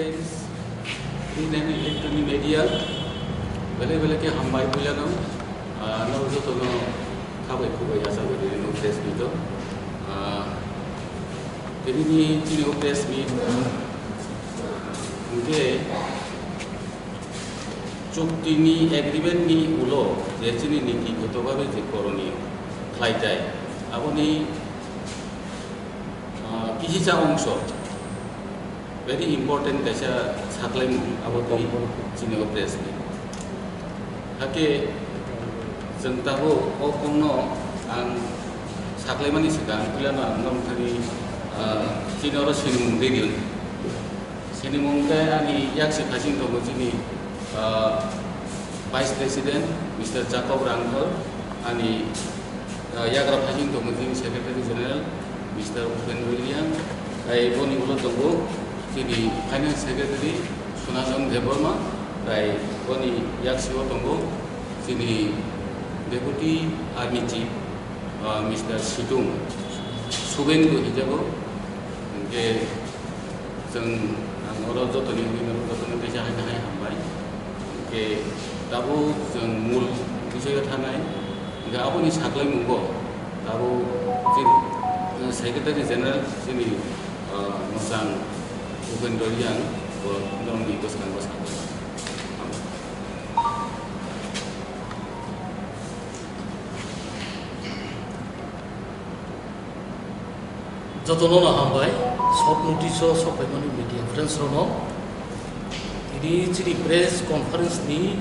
Print and electronic media bele-bele ke hambai bulano no joto no khabai khubai asa bari no press meet tebini chini press meet nge চুক্তিনি agreement নি উলো যে চিনি নীতিগতভাবে যে করণীয় খাইটাই আপনি কিছিটা অংশ very important kaisa saklaim abotoi chinigo press ni hake jengtabo o kongno ang saklaimani sigang pilana ngam thani chinoro sinimung derion sinimung ka ani yakse khasing to chini Vice President Mr. Jacob Rangkol ani yagra khasing to chini Secretary General Mr. Upen William ai boni ulo tongo Sini Finance Secretary Sunasong Deborma, Rai Boni Yaksiwo Tongo, Sini Deputy Army Chief Mr. Situng Subengu Hijago, Ke Seng Angoro Jotoni Minoro Jotoni Deja Hai Hambai, Ke Tabu Seng Mul Bisoyo Thanai, Ke Aboni Saklai Mungo, Tabu Sini Secretary General Sini Musang Upen Dorian dong di koskan. Jotono na hambai sop notice sop mani media friends rono ini chiri press conference ni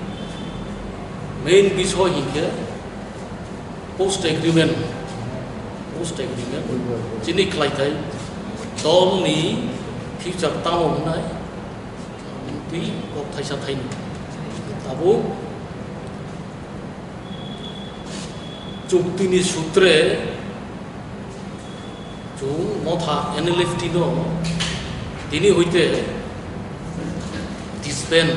main bishoy hinke post agreement chini klaitai dol ni future tamo hunai pi kok thaisa thain tabu chukti ni sutre jo motha NLFT no dini hoite disband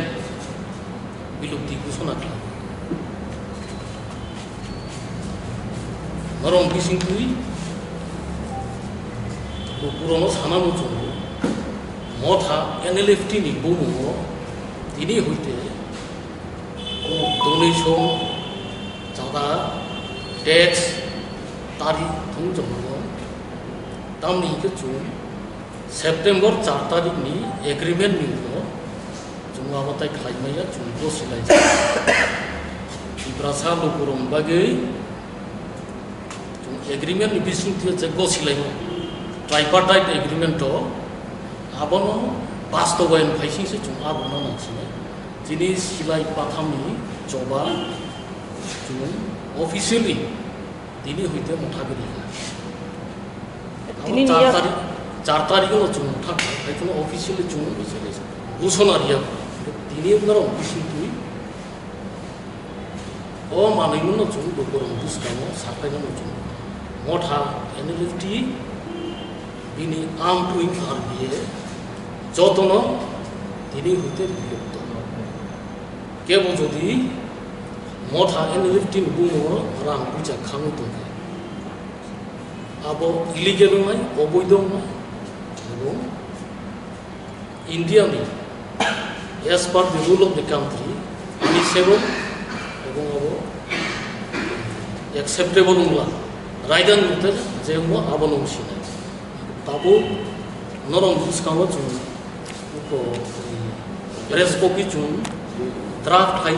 bilukti kusona kla marom bising tui purono sana mo chungo Motha NLFT ni bomo dini hoite kono donation jada tax tari thung jomno tamni ke chu September 4 tarik ni agreement ni no chunga batai khlai maya chungko silai ibrasa lo kurum bagai chung agreement ni bising tie jaggo silai no tripartite agreement to abono bastobayan phaising se chung abono nangsine jini silai pathami joba chung officially dini hoite mothagiri dini 4 tarik no chung thak aikono officially chung bisele busonaria dini ngaro bisintui o manaimu no chung dokorom buskamo sakai no chung motha NLFT bini armed wing RBA যতন তিনি হইতে বিলুপ্ত কেবল যদি মঠা NLFT বুমো রাং বুঝা খানো তোকে আবো illegal নাই অবৈধ নাই এবং ইন্ডিয়া নি as per the rule of the country permissible এবং আবো acceptable উলা রাইদান মতে যে মো আবো নমসিনা তাবো নরম বুঝকামো চুন press copy chun draft hai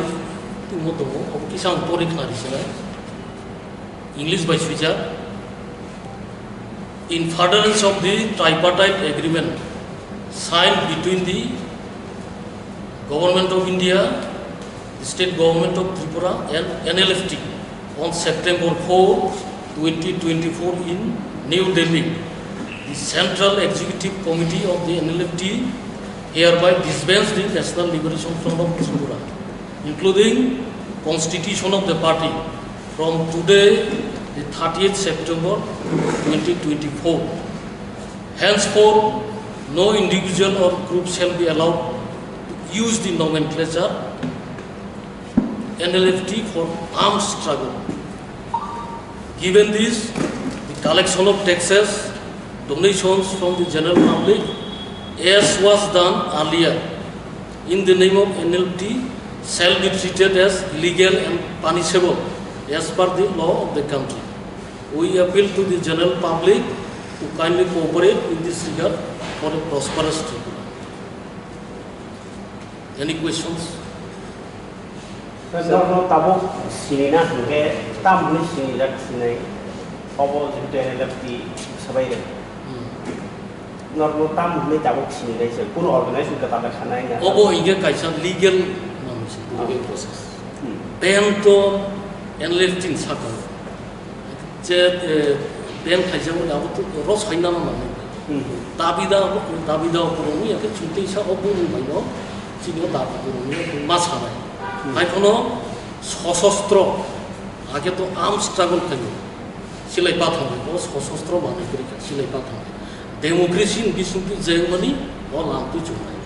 tu moto ob kisang porik nari sila English by switcher in furtherance of the tripartite agreement signed between the government of India, the state government of Tripura and NLFT on September 4, 2024 in New Delhi, the Central Executive Committee of the NLFT hereby disbands the National Liberation Front of Tripura, including constitution of the party from today, the 30th September 2024. Henceforth, no individual or group shall be allowed to use the nomenclature NLFT for armed struggle. Given this, the collection of taxes, donations from the general public, as was done earlier in the name of NLT shall be treated as illegal and punishable as per the law of the country. We appeal to the general public to kindly cooperate in this regard for a prosperous tribunal. Any questions? Normal tabuk sini na hingga tam ni sini dak sini obo jitu NLFT sabai deh. Normal tam ni tabuk sini deh sih. Pun organisasi kita tak kena ini. Obo hingga kaisa legal namus legal process. Bento NLFT sakal. Jadi ben kaisa pun abo tu ros haina mana. Tabida kurungi ya ke cunti sa obo ni mana. Sini tabida kurungi mas hamai. এখনো সশস্ত্র আগে তো arm struggle থাকে সিলাই পাত হবে ও সশস্ত্র বানাই করে সিলাই পাত হবে ডেমোক্রেসি বিশুদ্ধি জেমনি ও লামতু চুমাই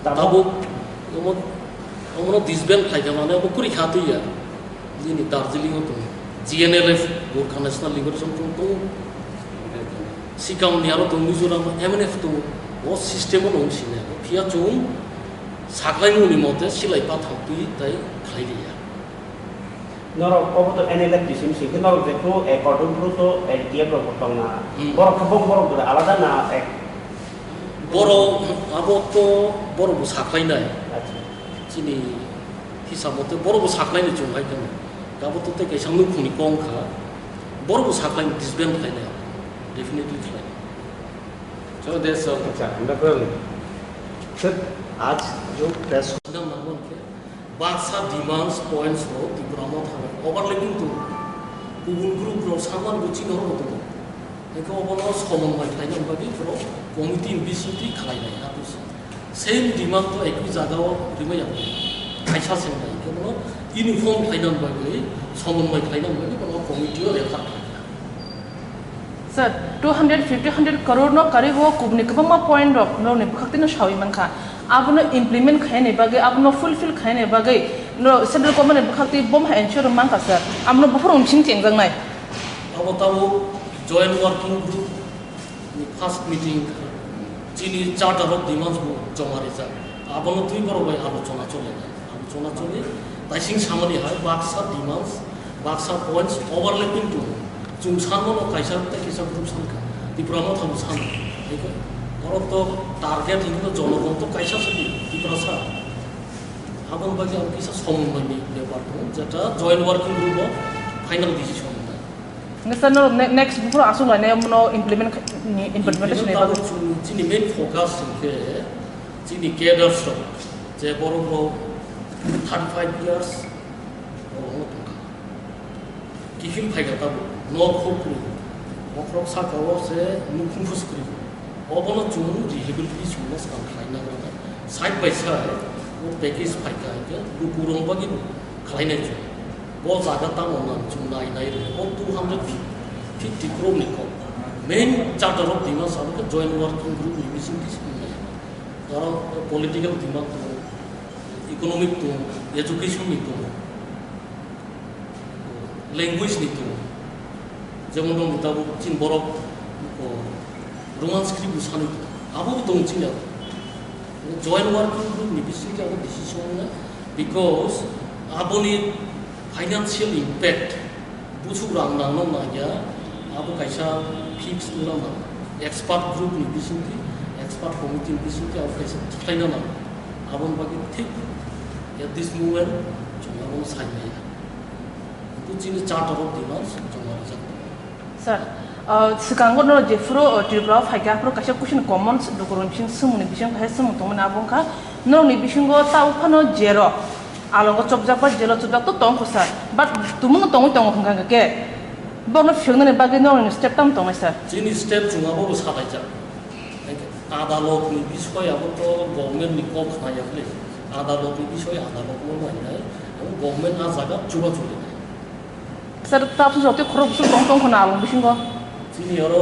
তাবো ওমন দিসবেন খাইতে মানে ও করি খাতুই আর যিনি দার্জিলিং তো GNLF Gorkha national liberation front তো সিকাম নিয়ারো তো মিজোরাম এমএনএফ তো ও সিস্টেমও নংসিনে ফিয়া চুম সাকলাই মুনি মতে সিলাই পাথাপি তাই খাইলিয়া Norok obo tu NLFT sini sih. Norok itu ekordun terus tu dia berpotong na. Borok kebong borok tu alada na ek. বড় আবো তো বড় বড় সাকলাই নাই চিনি হিসাব মতে বড় বড় সাকলাই নি চুমাই কেন গাবো তো তে কেসাং নু খুনি কম খা বড় বড় সাকলাই ডিসবেন খাই না डेफिनेटली खाई So there's a अच्छा हम लोग सर आज जो प्रेस बाक्सा डिमांड्स पॉइंट्स हो त्रिपुरामा थाने ओवरलैपिंग तो गुबुन ग्रुप रो सामान गुची न हो तो एखौ अबनो समन्वय थाइना बादि फ्रो कमिटि बिसिति खालायनाय आबो सेम डिमांड तो एकु जागाव रिमाया खायसा सेंनाय केबो यूनिफॉर्म थाइना बादि समन्वय थाइना बादि बनो कमिटिओ रेखा Sir, 250 crore no kari wo kubni kabama point rok no ne bkhakti no shawi man kha abno implement khai ne bagai abno fulfill khai ne bagai no central government ne bkhakti bom ha ensure man ka sir amno bufur umching chengjang nai abo tabo joint working group ni first meeting chini charter of demands bo jomare ja abono tui boro bai alochona chole taising samani hai baksa demands baksa points overlapping to 좀 산모로 가이사 때 기사 그룹 산가 디프라마 타고 산 이거 어떤 타겟 있는 전원도 또 가이사 쓰기 디프라사 아번 바기 안 기사 소문만이 내봐도 제가 조인 워킹 그룹 파이널 디시션입니다. Sir, no next before asu lai ne no implementation ne bagai 진이 메인 포커스 게 진이 cadres 제 버로 35 years 기힐 파이가다고 노코프 오프로 사가워세 무쿵푸스 그리고 어버너 중 리헤빌리티 중에서 가이나 그러다 사이드 바이 사이드 오 패키지 파이가 이게 루구롱 바기 가이나 주 뭐 자가 땅오는 좀 나이나이를 오 250 크로니코 메인 차터 오브 디마스 아그 조인 워킹 그룹 리미싱 디스플레이 তারা political demand তো economic তো education নিতো language নিতো যেমন তাবো চিন বরফ Roman script Sunny আবো দং চিন জয়েন্ট ওয়ার্কিং গ্রুপ নিবিসিকে আবো ডিসিশন না বিকজ আবনি ফাইনান্সিয়াল ইম্প্যাক্ট বুঝু রান্না না গিয়া আবো কাইসা ফিক্স না না এক্সপার্ট গ্রুপ নিবিসিকে এক্সপার্ট কমিটি নিবিসিকে আবো কাইসা থাইনা না আবন বাকি ঠিক এট দিস মুভমেন্ট জমাবো সাইনাই তো চিনি চার্টার অফ ডিমান্ডস জমাবো যা Sir, sekarang no jefro tripura faika pro kasha kushin commons dokoronching sumuni bishing ha sum tomna abongka no ni bishingo ta uphano jero alongo chopjapa jelo chopjak to tong khosa but tumun tong hanga ke bono fyongna ne bagi no step tam tong sir চিনি step জমাবো সাদাই যা আদালত নি বিষয় আবো তো government নি cock নাইয়ালে আদালত নি বিষয় আদালত মো নাই এবং গভর্নমেন্ট আ জায়গা চুবা চলে sir ta su jote khoro su tong khona along bishingo চিনি আরো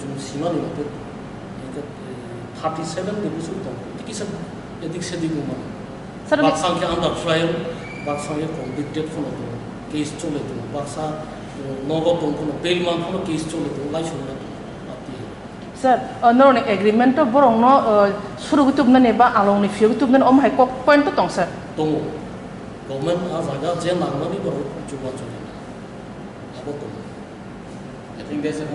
জুম সীমা নি মতে 37 নি বুঝু তো কিসা এদিক সেদিক মা sir বাকসাকে আন্ডার ট্রায়াল বাকসাকে কনভিক্টেড ফলো তো কেস চলে তো বাকসা নগদ কোন বেল মান কোন কেস চলে তো লাই শুনলা আপনি Sir, no agreement to borong no suru gutub na neba along ni fiyo gutub na hai kok point to tong sir. Tongo. Government azaga jen nangmani baru coba coba. Apa tuh? I think there's a